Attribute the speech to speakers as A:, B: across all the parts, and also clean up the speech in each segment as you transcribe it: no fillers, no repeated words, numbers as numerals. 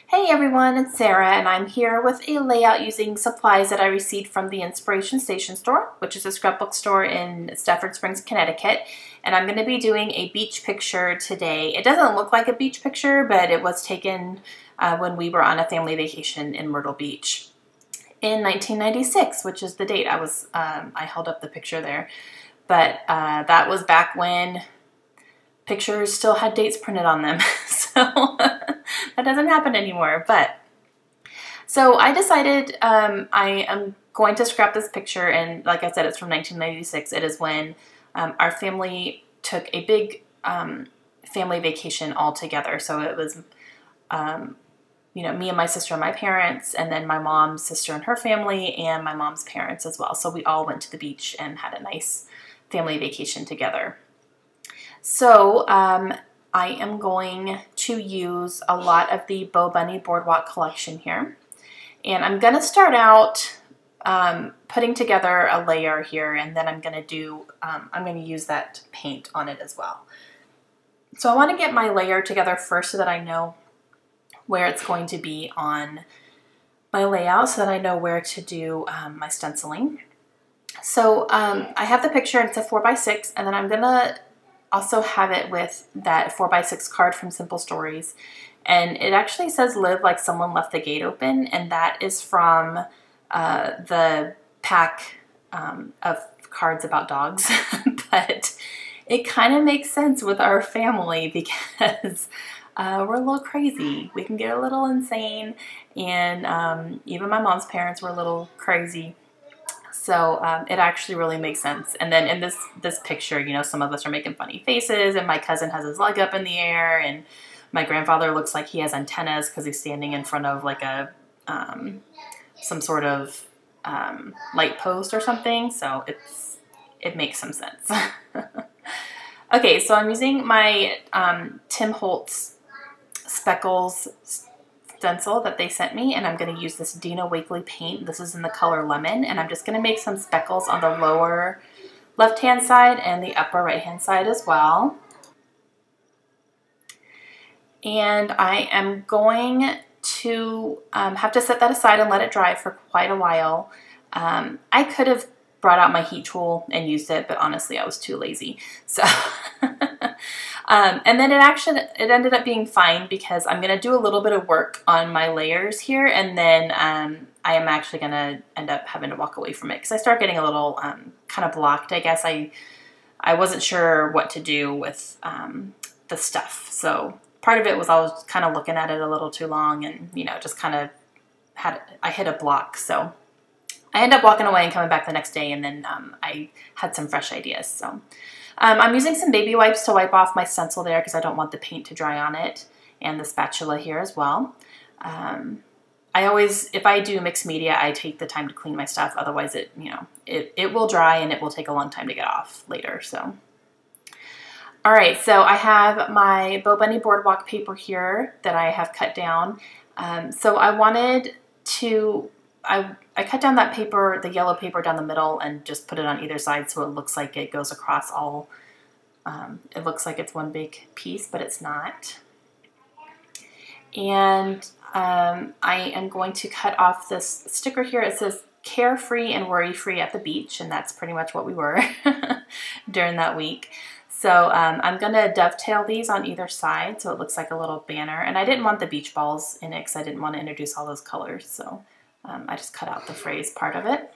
A: Hey everyone, it's Sarah and I'm here with a layout using supplies that I received from the Inspiration Station store, which is a scrapbook store in Stafford Springs, Connecticut. And I'm going to be doing a beach picture today. It doesn't look like a beach picture, but it was taken when we were on a family vacation in Myrtle Beach in 1996, which is the date I held up the picture there. But that was back when pictures still had dates printed on them. So that doesn't happen anymore. But so I decided I am going to scrap this picture, and like I said, it's from 1996. It is when our family took a big family vacation all together. So it was me and my sister and my parents, and then my mom's sister and her family, and my mom's parents as well. So we all went to the beach and had a nice family vacation together. So I am going to use a lot of the Bo Bunny Boardwalk collection here. And I'm going to start out putting together a layer here, and then I'm going to use that paint on it as well. So I want to get my layer together first so that I know where it's going to be on my layout, so that I know where to do my stenciling. So I have the picture, and it's a 4x6, and then I'm going to also have it with that 4x6 card from Simple Stories. And it actually says live like someone left the gate open, and that is from the pack of cards about dogs. But it kind of makes sense with our family because we're a little crazy. We can get a little insane, and even my mom's parents were a little crazy. So it actually really makes sense. And then in this picture, some of us are making funny faces, and my cousin has his leg up in the air, and my grandfather looks like he has antennas because he's standing in front of like a some sort of light post or something. So it makes some sense. Okay, so I'm using my Tim Holtz Speckles stencil that they sent me, and I'm going to use this Dina Wakley paint. This is in the color Lemon, and I'm just going to make some speckles on the lower left hand side and the upper right hand side as well. And I am going to have to set that aside and let it dry for quite a while. I could have brought out my heat tool and used it, but honestly I was too lazy. So and then it ended up being fine because I'm going to do a little bit of work on my layers here, and then I am actually going to end up having to walk away from it because I start getting a little kind of blocked, I guess. I wasn't sure what to do with the stuff. So part of it was I was kind of looking at it a little too long, and just kind of I hit a block. So I ended up walking away and coming back the next day, and then I had some fresh ideas. So I'm using some baby wipes to wipe off my stencil there because I don't want the paint to dry on it, and the spatula here as well. If I do mixed media, I take the time to clean my stuff. Otherwise it will dry, and it will take a long time to get off later. So all right, so I have my Bo Bunny Boardwalk paper here that I have cut down. So I wanted to, I cut down that paper, the yellow paper down the middle, and just put it on either side so it looks like it goes across all, it looks like it's one big piece, but it's not. And I am going to cut off this sticker here. It says carefree and worry-free at the beach, and that's pretty much what we were during that week. So I'm going to dovetail these on either side so it looks like a little banner. And I didn't want the beach balls in it because I didn't want to introduce all those colors. So I just cut out the phrase part of it.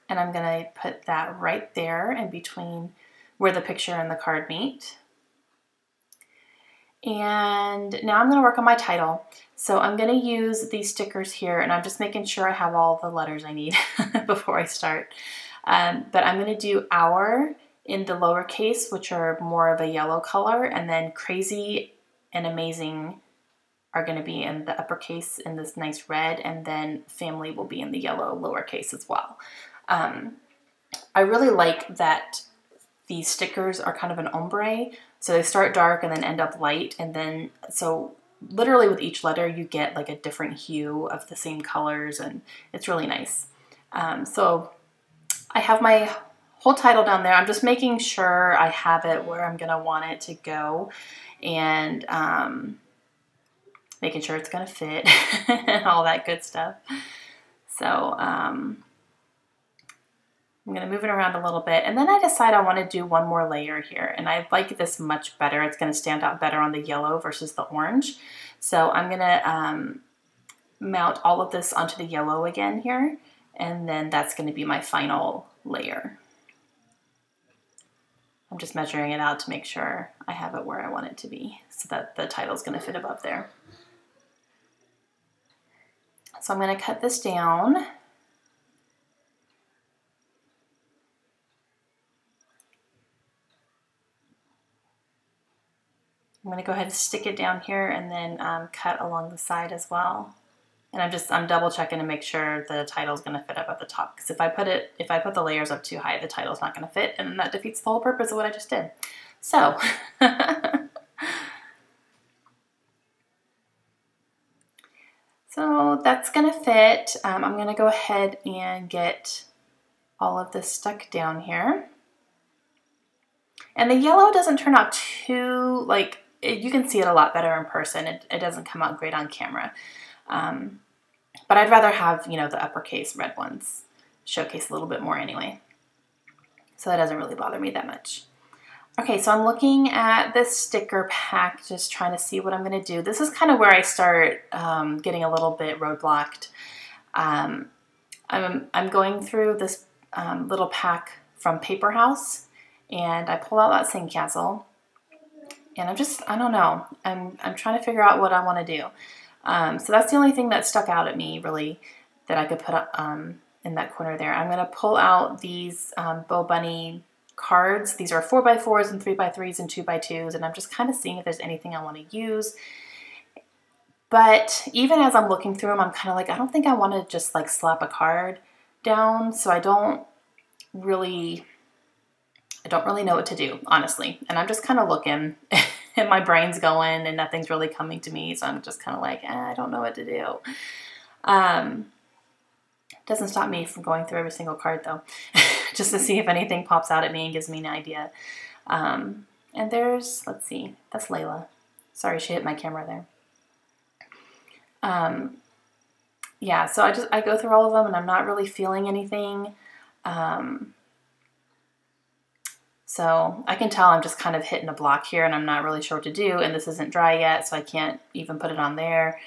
A: And I'm going to put that right there in between where the picture and the card meet. And now I'm going to work on my title. So I'm going to use these stickers here, and I'm just making sure I have all the letters I need before I start. But I'm going to do our in the lowercase, which are more of a yellow color, and then crazy and amazing are going to be in the uppercase in this nice red, and then family will be in the yellow lowercase as well. I really like that these stickers are kind of an ombre, so they start dark and then end up light, and then so literally with each letter you get like a different hue of the same colors, and it's really nice. So I have my whole title down there. I'm just making sure I have it where I'm going to want it to go. And making sure it's gonna fit, and all that good stuff. So I'm gonna move it around a little bit, and then I decide I wanna do one more layer here, and I like this much better. It's gonna stand out better on the yellow versus the orange. So I'm gonna mount all of this onto the yellow again here, and then that's gonna be my final layer. I'm just measuring it out to make sure I have it where I want it to be so that the title's gonna fit above there. So I'm gonna cut this down. I'm gonna go ahead and stick it down here and then cut along the side as well. And I'm double checking to make sure the title's gonna fit up at the top. Because if I put the layers up too high, the title's not gonna fit, and that defeats the whole purpose of what I just did. So, so that's gonna fit. I'm gonna go ahead and get all of this stuck down here. And the yellow doesn't turn out too, like, you can see it a lot better in person. It doesn't come out great on camera. But I'd rather have, you know, the uppercase red ones showcase a little bit more anyway. So that doesn't really bother me that much. Okay, so I'm looking at this sticker pack, just trying to see what I'm gonna do. This is kind of where I start getting a little bit roadblocked. I'm going through this little pack from Paper House, and I pull out that sandcastle, and I don't know. I'm trying to figure out what I want to do. So that's the only thing that stuck out at me, really, that I could put up in that corner there. I'm going to pull out these Bo Bunny cards. These are 4x4s and 3x3s and 2x2s, and I'm just kind of seeing if there's anything I want to use. But even as I'm looking through them, I'm kind of like, I don't think I want to just like slap a card down, so I don't really know what to do, honestly. And I'm just kind of looking, and my brain's going, and nothing's really coming to me. So I'm just kind of like, I don't know what to do. Doesn't stop me from going through every single card though, just to see if anything pops out at me and gives me an idea. And there's, let's see, that's Layla. Sorry, she hit my camera there. Yeah, so I go through all of them, and I'm not really feeling anything. So I can tell I'm just kind of hitting a block here, and I'm not really sure what to do, and this isn't dry yet, so I can't even put it on there.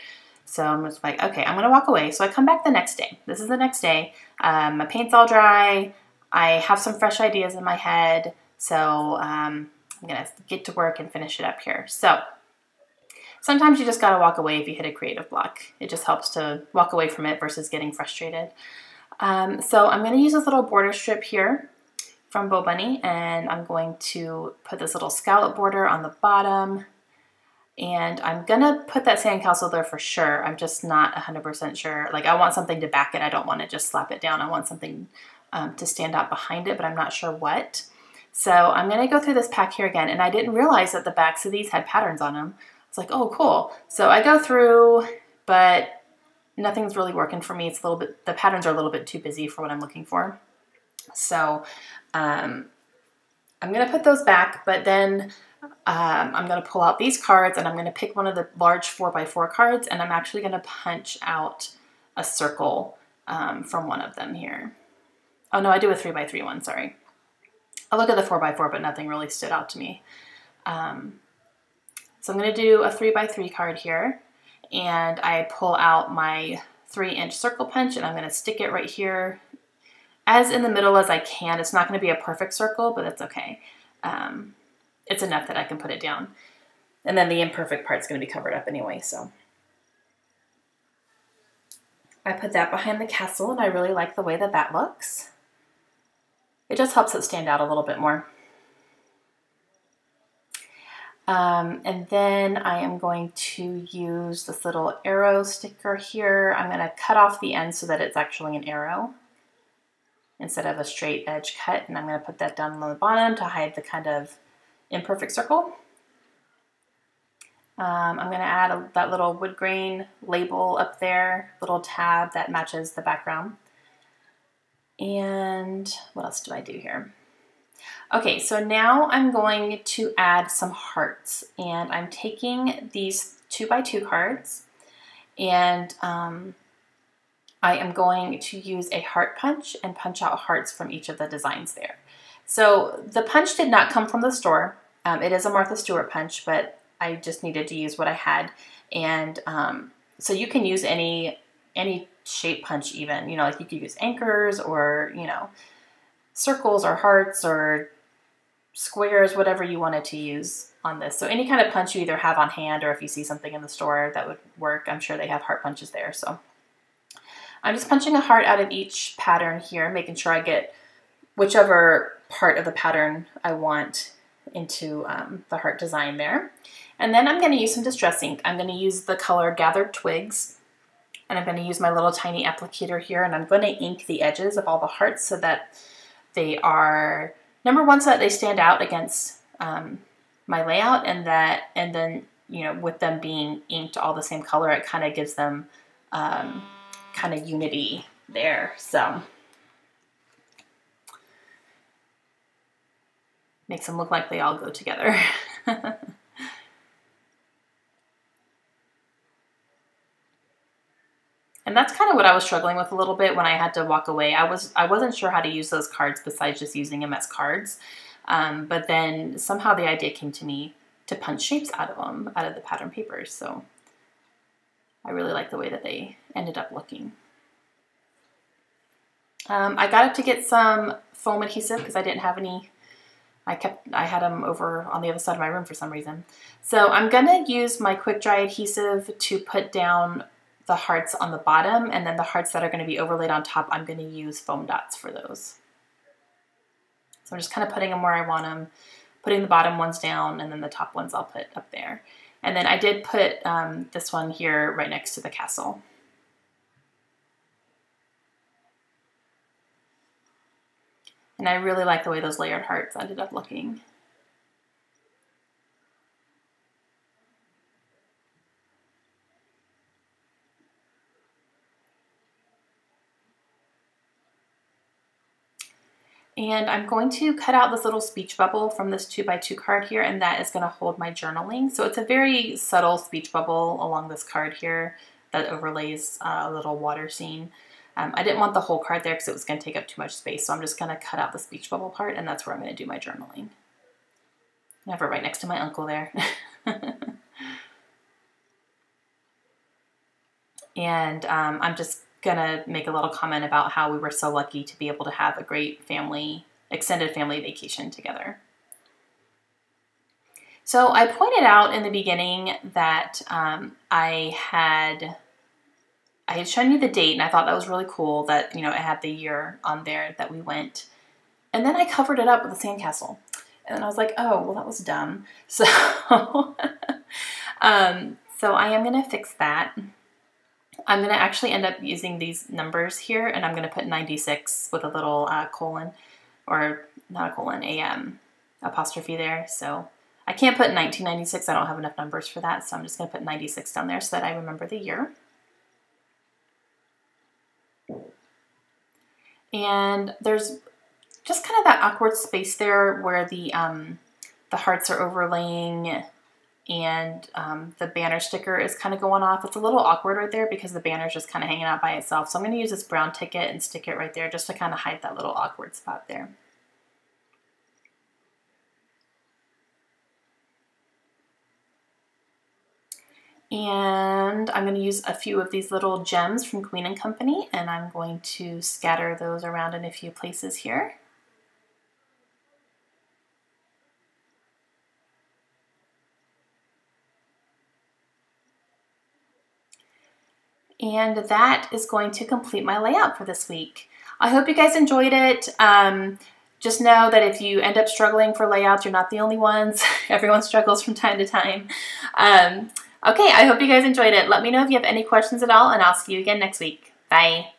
A: So I'm just like, okay, I'm gonna walk away. So I come back the next day. This is the next day. My paint's all dry. I have some fresh ideas in my head. So I'm gonna get to work and finish it up here. So sometimes you just gotta walk away if you hit a creative block. It just helps to walk away from it versus getting frustrated. So I'm gonna use this little border strip here from Bo Bunny, and I'm going to put this little scallop border on the bottom, and I'm gonna put that sandcastle there for sure. I'm just not 100% sure. Like, I want something to back it. I don't want to just slap it down. I want something to stand out behind it, but I'm not sure what. So I'm gonna go through this pack here again, and I didn't realize that the backs of these had patterns on them. It's like, oh, cool. So I go through, but nothing's really working for me. It's a little bit, the patterns are a little bit too busy for what I'm looking for. So I'm going to put those back, but then I'm going to pull out these cards, and I'm going to pick one of the large 4x4 cards, and I'm actually going to punch out a circle from one of them here. Oh no, I do a 3x3 one, sorry. I look at the 4x4, but nothing really stood out to me. So I'm going to do a 3x3 card here, and I pull out my 3-inch circle punch, and I'm going to stick it right here as in the middle as I can. It's not going to be a perfect circle, but it's okay. It's enough that I can put it down. And then the imperfect part's going to be covered up anyway, so. I put that behind the castle, and I really like the way that that looks. It just helps it stand out a little bit more. And then I am going to use this little arrow sticker here. I'm going to cut off the end so that it's actually an arrow instead of a straight edge cut, and I'm going to put that down on the bottom to hide the kind of imperfect circle. I'm going to add that little wood grain label up there, little tab that matches the background. And what else do I do here? Okay, so now I'm going to add some hearts, and I'm taking these 2x2 cards, and I am going to use a heart punch and punch out hearts from each of the designs there. So the punch did not come from the store. It is a Martha Stewart punch, but I just needed to use what I had. And so you can use any shape punch even, you know, like you could use anchors or, you know, circles or hearts or squares, whatever you wanted to use on this. So any kind of punch you either have on hand, or if you see something in the store that would work, I'm sure they have heart punches there. So I'm just punching a heart out of each pattern here, making sure I get whichever part of the pattern I want into the heart design there. And then I'm going to use some Distress ink. I'm going to use the color Gathered Twigs, and I'm going to use my little tiny applicator here, and I'm going to ink the edges of all the hearts so that they are, number one, so that they stand out against my layout, and then, you know, with them being inked all the same color, it kind of gives them kind of unity there. So makes them look like they all go together. And that's kind of what I was struggling with a little bit when I had to walk away. I wasn't sure how to use those cards besides just using them as cards. But then somehow the idea came to me to punch shapes out of them, out of the pattern papers. So I really like the way that they ended up looking. I got up to get some foam adhesive because I didn't have any. I had them over on the other side of my room for some reason. So I'm gonna use my quick dry adhesive to put down the hearts on the bottom, and then the hearts that are going to be overlaid on top, I'm going to use foam dots for those. So I'm just kind of putting them where I want them, putting the bottom ones down, and then the top ones I'll put up there. And then I did put this one here right next to the castle. And I really like the way those layered hearts ended up looking. And I'm going to cut out this little speech bubble from this 2x2 card here, and that is going to hold my journaling. So it's a very subtle speech bubble along this card here that overlays a little water scene. I didn't want the whole card there because it was going to take up too much space, so I'm just going to cut out the speech bubble part, and that's where I'm going to do my journaling. Never right next to my uncle there. And I'm just gonna make a little comment about how we were so lucky to be able to have a great family, extended family vacation together. So I pointed out in the beginning that I had shown you the date, and I thought that was really cool that, you know, it had the year on there that we went. And then I covered it up with a sandcastle. And then I was like, oh, well, that was dumb. So, so I am gonna fix that. I'm going to actually end up using these numbers here, and I'm going to put 96 with a little colon, or not a colon, a apostrophe there. So I can't put 1996. I don't have enough numbers for that, so I'm just going to put 96 down there so that I remember the year. And there's just kind of that awkward space there where the hearts are overlaying, and the banner sticker is kind of going off. It's a little awkward right there because the banner is just kind of hanging out by itself. So I'm going to use this brown ticket and stick it right there just to kind of hide that little awkward spot there. And I'm going to use a few of these little gems from Queen & Company, and I'm going to scatter those around in a few places here. And that is going to complete my layout for this week. I hope you guys enjoyed it. Just know that if you end up struggling for layouts, you're not the only ones. Everyone struggles from time to time. Okay, I hope you guys enjoyed it. Let me know if you have any questions at all, and I'll see you again next week. Bye.